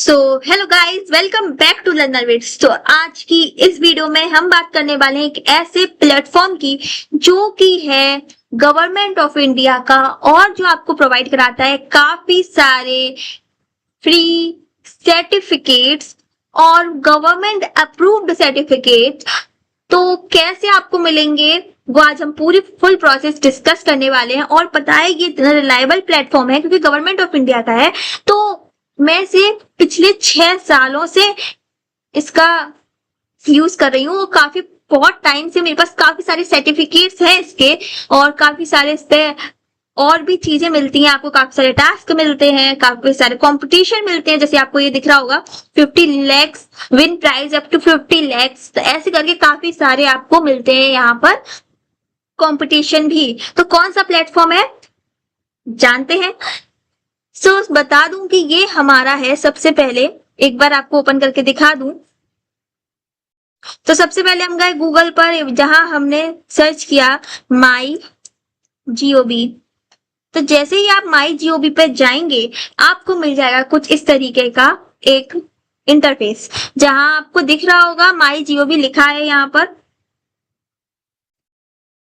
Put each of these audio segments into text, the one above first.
So hello guys, welcome back to learner wits. तो आज की इस वीडियो में हम बात करने वाले हैं एक ऐसे प्लेटफॉर्म की जो कि है गवर्नमेंट ऑफ इंडिया का और जो आपको प्रोवाइड कराता है काफी सारे फ्री सर्टिफिकेट्स और गवर्नमेंट अप्रूव्ड सर्टिफिकेट। तो कैसे आपको मिलेंगे वो आज हम पूरी फुल प्रोसेस डिस्कस करने वाले हैं। और पता है ये इतना रिलायबल प्लेटफॉर्म है क्योंकि गवर्नमेंट ऑफ इंडिया का है। तो मैं से पिछले 6 सालों से इसका यूज कर रही हूँ और काफी बहुत टाइम से मेरे पास काफी सारे सर्टिफिकेट्स हैं इसके। और काफी सारे इस पे और भी चीजें मिलती हैं आपको, काफी सारे टास्क मिलते हैं, काफी सारे कंपटीशन मिलते हैं। जैसे आपको ये दिख रहा होगा 50 lakhs win prize up to 50 lakhs, तो ऐसे करके काफी सारे आपको मिलते हैं यहाँ पर कंपटीशन भी। तो कौन सा प्लेटफॉर्म है जानते हैं। बता दूं कि ये हमारा है। सबसे पहले एक बार आपको ओपन करके दिखा दूं तो सबसे पहले हम गए गूगल पर, जहां हमने सर्च किया माई जीओवी। तो जैसे ही आप माई जीओवी पे जाएंगे आपको मिल जाएगा कुछ इस तरीके का एक इंटरफेस, जहां आपको दिख रहा होगा माई जीओवी लिखा है यहाँ पर,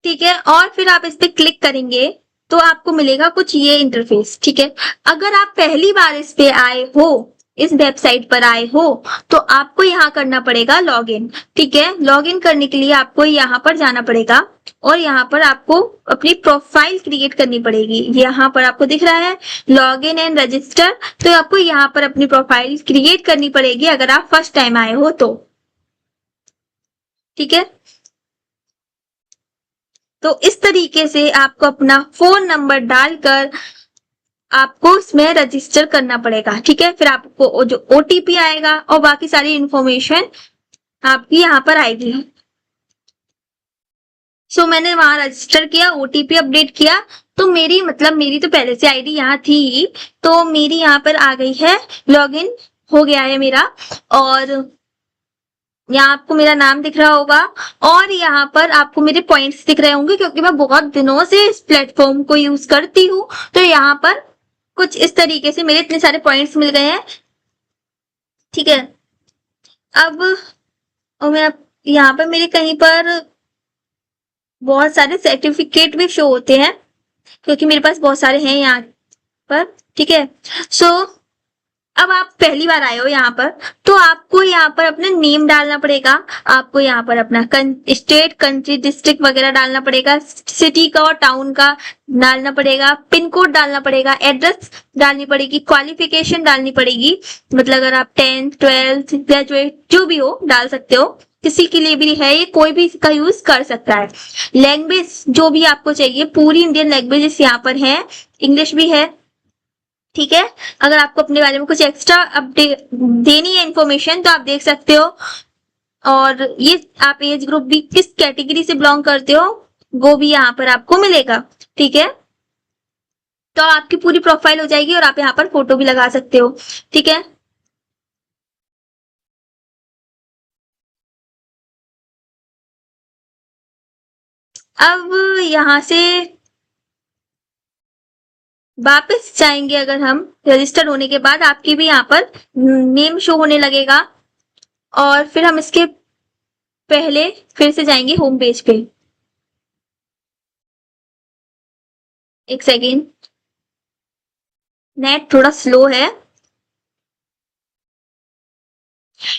ठीक है। और फिर आप इस पे क्लिक करेंगे तो आपको मिलेगा कुछ ये इंटरफेस, ठीक है। अगर आप पहली बार इस पे आए हो, इस वेबसाइट पर आए हो, तो आपको यहाँ करना पड़ेगा लॉगिन, ठीक है। लॉगिन करने के लिए आपको यहाँ पर जाना पड़ेगा और यहाँ पर आपको अपनी प्रोफाइल क्रिएट करनी पड़ेगी। यहाँ पर आपको दिख रहा है लॉगिन एंड रजिस्टर, तो आपको यहाँ पर अपनी प्रोफाइल क्रिएट करनी पड़ेगी अगर आप फर्स्ट टाइम आए हो तो, ठीक है। तो इस तरीके से आपको अपना फोन नंबर डालकर आपको इसमें रजिस्टर करना पड़ेगा, ठीक है। फिर आपको जो ओटीपी आएगा और बाकी सारी इंफॉर्मेशन आपकी यहाँ पर आएगी। मैंने वहां रजिस्टर किया, ओटीपी अपडेट किया, तो मेरी तो पहले से आईडी यहाँ थी ही, तो मेरी यहाँ पर आ गई है, लॉगिन हो गया है मेरा। और यहाँ आपको मेरा नाम दिख रहा होगा और यहाँ पर आपको मेरे पॉइंट्स दिख रहे होंगे क्योंकि मैं बहुत दिनों से इस प्लेटफॉर्म को यूज करती हूँ। तो यहाँ पर कुछ इस तरीके से मेरे इतने सारे पॉइंट्स मिल गए हैं, ठीक है। अब और मैं यहाँ पर मेरे कहीं पर बहुत सारे सर्टिफिकेट भी शो होते हैं क्योंकि मेरे पास बहुत सारे हैं यहाँ पर, ठीक है। अब आप पहली बार आए हो यहाँ पर, तो आपको यहाँ पर अपना नेम डालना पड़ेगा, आपको यहाँ पर अपना स्टेट, कंट्री, डिस्ट्रिक्ट वगैरह डालना पड़ेगा, सिटी का और टाउन का डालना पड़ेगा, पिन कोड डालना पड़ेगा, एड्रेस डालनी पड़ेगी, क्वालिफिकेशन डालनी पड़ेगी, मतलब अगर आप 10th 12th ग्रेजुएट जो भी हो डाल सकते हो, किसी के लिए भी है ये, कोई भी इसका यूज कर सकता है। लैंग्वेज जो भी आपको चाहिए, पूरी इंडियन लैंग्वेजेस यहाँ पर है, इंग्लिश भी है, ठीक है। अगर आपको अपने बारे में कुछ एक्स्ट्रा अपडेट देनी है इन्फॉर्मेशन तो आप देख सकते हो। और ये आप एज ग्रुप भी किस कैटेगरी से बिलोंग करते हो वो भी यहाँ पर आपको मिलेगा, ठीक है। तो आपकी पूरी प्रोफाइल हो जाएगी और आप यहाँ पर फोटो भी लगा सकते हो, ठीक है। अब यहाँ से वापस जाएंगे, अगर हम रजिस्टर होने के बाद आपकी भी यहाँ पर नेम शो होने लगेगा और फिर हम इसके पहले फिर से जाएंगे होम पेज पे। एक सेकेंड, नेट थोड़ा स्लो है,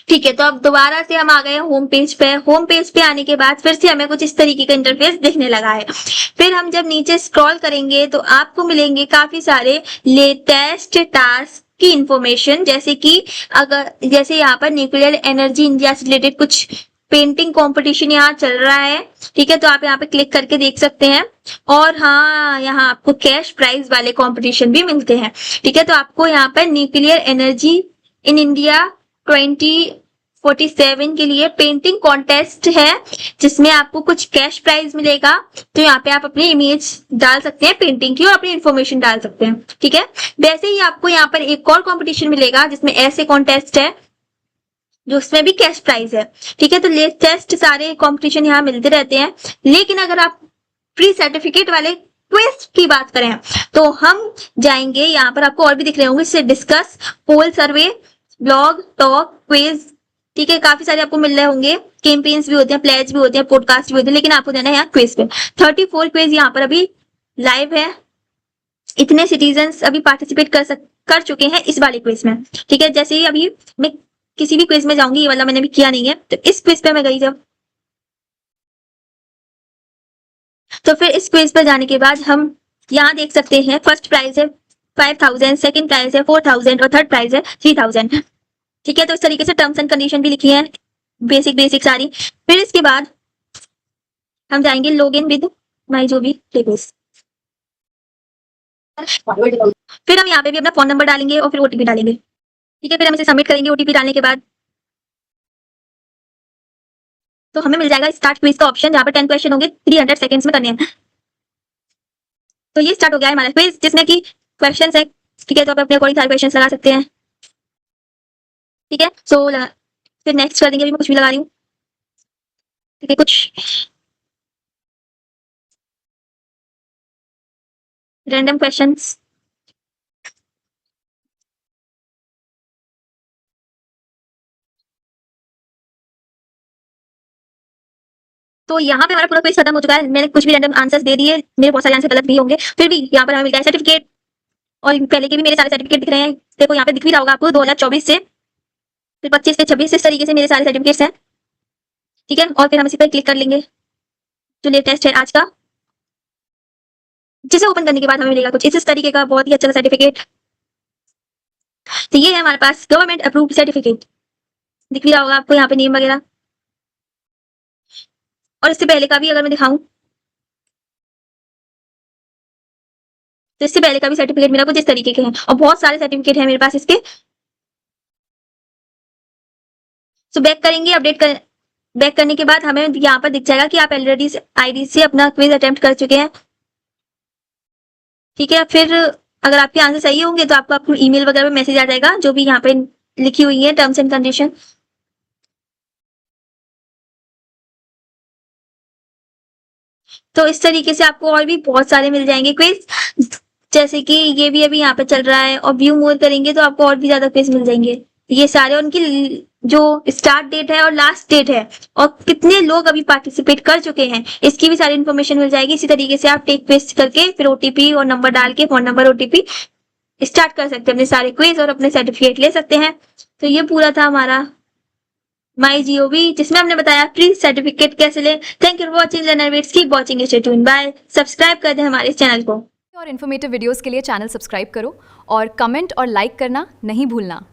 ठीक है। तो अब दोबारा से हम आ गए होम पेज पे। होम पेज पे आने के बाद फिर से हमें कुछ इस तरीके का इंटरफेस दिखने लगा है। फिर हम जब नीचे स्क्रॉल करेंगे तो आपको मिलेंगे काफी सारे लेटेस्ट टास्क की इंफॉर्मेशन, जैसे कि जैसे यहाँ पर न्यूक्लियर एनर्जी इंडिया से रिलेटेड कुछ पेंटिंग कंपटीशन यहाँ चल रहा है, ठीक है। तो आप यहाँ पे क्लिक करके देख सकते हैं। और हाँ, यहाँ आपको कैश प्राइज वाले कंपटीशन भी मिलते हैं, ठीक है। तो आपको यहाँ पर न्यूक्लियर एनर्जी इन इंडिया 2047 के लिए पेंटिंग कॉन्टेस्ट है जिसमें आपको कुछ कैश प्राइज मिलेगा। तो यहाँ पे आप अपनी इमेज डाल सकते हैं पेंटिंग की और अपनी इंफॉर्मेशन डाल सकते हैं, ठीक है। वैसे ही आपको यहाँ पर एक और कंपटीशन मिलेगा जिसमें ऐसे कॉन्टेस्ट है जो उसमें भी कैश प्राइज है, ठीक है। तो लेटेस्ट सारे कंपटीशन यहाँ मिलते रहते हैं। लेकिन अगर आप फ्री सर्टिफिकेट वाले क्विज की बात करें तो हम जाएंगे, यहाँ पर आपको और भी दिख रहे होंगे, डिस्कस, पोल सर्वे, ब्लॉग, टॉक, क्विज, ठीक है, काफी सारे आपको मिल रहे होंगे। कैंपेन्स भी होते हैं, प्लेज भी होते हैं, पॉडकास्ट भी होते हैं, लेकिन आपको देना है यहाँ क्विज पे। 34 क्विज यहाँ पर अभी लाइव है। इतने सिटीजन्स अभी पार्टिसिपेट कर चुके हैं इस वाले क्विज में, ठीक है। जैसे ही अभी मैं किसी भी क्विज में जाऊंगी, ये वाला मैंने भी किया नहीं है, तो इस क्विज पे मैं गई जब, तो फिर इस क्विज पर जाने के बाद हम यहाँ देख सकते हैं फर्स्ट प्राइज है 5000, सेकंड प्राइज है 4000 और थर्ड प्राइज है 3000, ठीक है। तो इस तरीके से टर्म्स एंड कंडीशन भी लिखी है, बेसिक सारी। फिर इसके बाद हम जाएंगे लॉग इन विद माई जो भी डेटाबेस। फिर हम यहाँ पे भी अपना फोन नंबर डालेंगे और फिर ओटीपी डालेंगे, ठीक है। फिर हम इसे सबमिट करेंगे ओटीपी डालने के बाद, तो हमें मिल जाएगा स्टार्ट क्विज का ऑप्शन, जहाँ पर 10 क्वेश्चन होंगे, 300 सेकंड्स में करने हैं। तो ये स्टार्ट हो गया है हमारा क्विज, जिसमें कि क्वेश्चन है, ठीक है। तो आप अपने अकॉर्डिंग सारे क्वेश्चन लगा सकते हैं, ठीक है। सो फिर नेक्स्ट कर देंगे, अभी मैं कुछ भी लगा रही हूँ, ठीक है। कुछ रैंडम क्वेश्चंस, तो यहाँ पे हमारा पूरा क्विज खत्म हो चुका है। मैंने कुछ भी रैंडम आंसर्स दे दिए, मेरे बहुत सारे आंसर गलत भी होंगे, फिर भी यहाँ पर हमें मिल गया सर्टिफिकेट। और पहले के भी मेरे सारे सर्टिफिकेट दिख रहे हैं, देखो यहाँ पे दिख भी रहा होगा आपको, 2024 से फिर 25 से 26, इस तरीके से मेरे सारे सर्टिफिकेट्स हैं, ठीक है। और फिर हम इसी पर क्लिक कर लेंगे, जो लेटेस्ट है आज का, जिसे ओपन करने के बाद हमें मिलेगा कुछ इस तरीके का बहुत ही अच्छा सर्टिफिकेट। तो ये है हमारे पास गवर्नमेंट अप्रूव्ड सर्टिफिकेट, दिख भी रहा होगा आपको यहाँ पे नेम वगैरह। और इससे पहले का भी अगर मैं दिखाऊं, तो इससे पहले का भी सर्टिफिकेट मेरा कुछ इस तरीके के हैं, और बहुत सारे सर्टिफिकेट है मेरे पास इसके। सो बैक करेंगे, बैक करने के बाद हमें यहाँ पर दिख जाएगा कि आप ऑलरेडी आईडी से अपना क्विज अटेम्प्ट कर चुके हैं, ठीक है। फिर अगर आपके आंसर सही होंगे तो आपको ईमेल वगैरह में मैसेज आ जाएगा, जो भी यहाँ पे लिखी हुई है टर्म्स एंड कंडीशन। तो इस तरीके से आपको और भी बहुत सारे मिल जाएंगे क्विज, जैसे कि ये भी अभी यहाँ पे चल रहा है, और व्यू मोर करेंगे तो आपको और भी ज्यादा क्विज मिल जाएंगे। ये सारे उनकी जो स्टार्ट डेट है और लास्ट डेट है, और कितने लोग अभी पार्टिसिपेट कर चुके हैं, इसकी भी सारी इन्फॉर्मेशन मिल जाएगी। इसी तरीके से आप टेक क्विज करके फिर ओटीपी और नंबर डाल के, फोन नंबर ओटीपी स्टार्ट कर सकते हैं अपने सारे क्विज और अपने सर्टिफिकेट ले सकते हैं। तो ये पूरा था हमारा माई जीओवी, जिसमें हमने बताया फ्री सर्टिफिकेट कैसे लें। Thank you for watching Learnerwits, keep watching, stay tuned, bye. Subscribe कर दें हमारे चैनल को, और इन्फॉर्मेटिव वीडियोस के लिए चैनल सब्सक्राइब करो और कमेंट और लाइक करना नहीं भूलना।